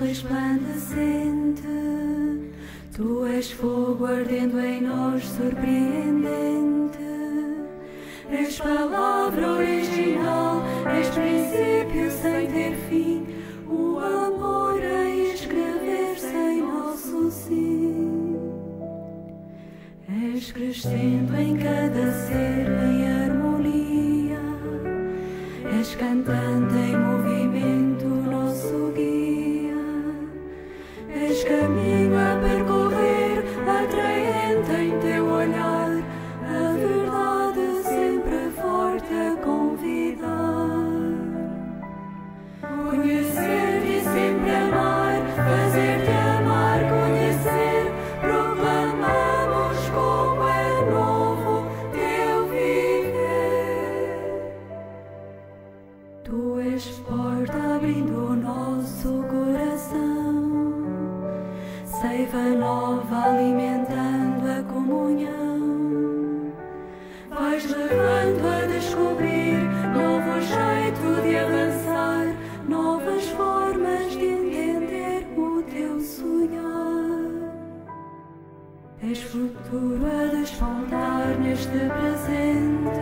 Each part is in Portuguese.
resplandecente. Tu és fogo ardendo em nós, surpreendente. És palavra original, és princípio sem ter fim, o amor a escrever-se em nosso sim. És crescendo em cada ser em harmonia, és cantante em movimento, nosso guia. És caminho a percorrer, atraente em teu olhar, a verdade sempre forte a convidar. Conhecer-te e sempre amar, fazer-te amar, conhecer, proclamamos como é novo teu viver. Tu és porta abrindo o nosso coração, seiva nova alimentando a comunhão. Vais levando a descobrir novo jeito de avançar, novas formas de entender o teu sonhar. És futuro a despontar neste presente,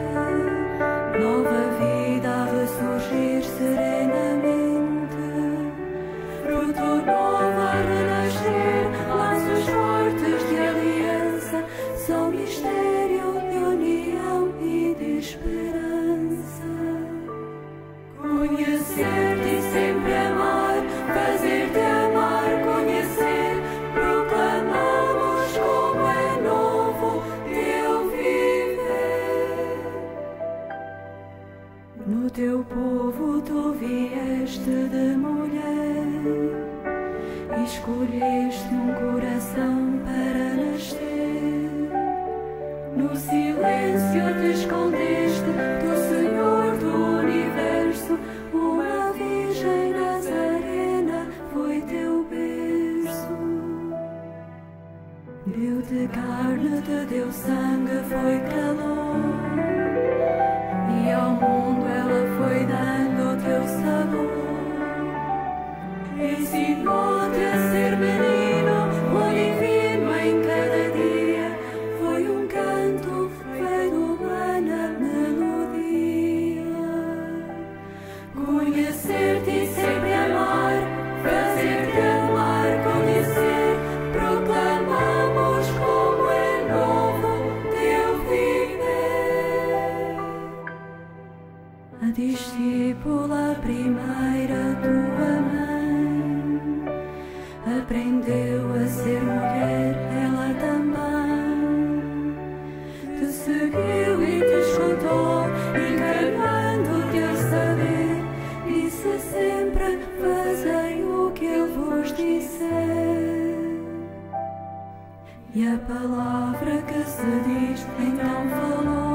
nova vida a ressurgir serenamente, fruto novo a renascer, laços fortes de aliança, são mistério de união e de esperança. Conhecer-te e sempre amar, fazer-te amar, conhecer, proclamamos como é novo teu viver. No teu povo tu vieste de mulher, escolheste um coração para nascer. No silêncio te escondeste do Senhor do universo, uma virgem nazarena foi teu berço. Deu-te carne, te deu sangue, foi calor, e ao mundo ela foi dando o teu sabor. Ensinou-te a ser menino, o divino em cada dia, foi um canto feito humana melodia. Conhecer-te e sempre amar, fazer-te amar, conhecer, proclamamos como é novo teu viver. A discípula primeira, tua mãe, aprendeu a ser mulher, ela também. Te seguiu e te escutou, encarnando-te a saber, disse sempre, fazei o que ele vos disser. E a palavra que se diz então falou,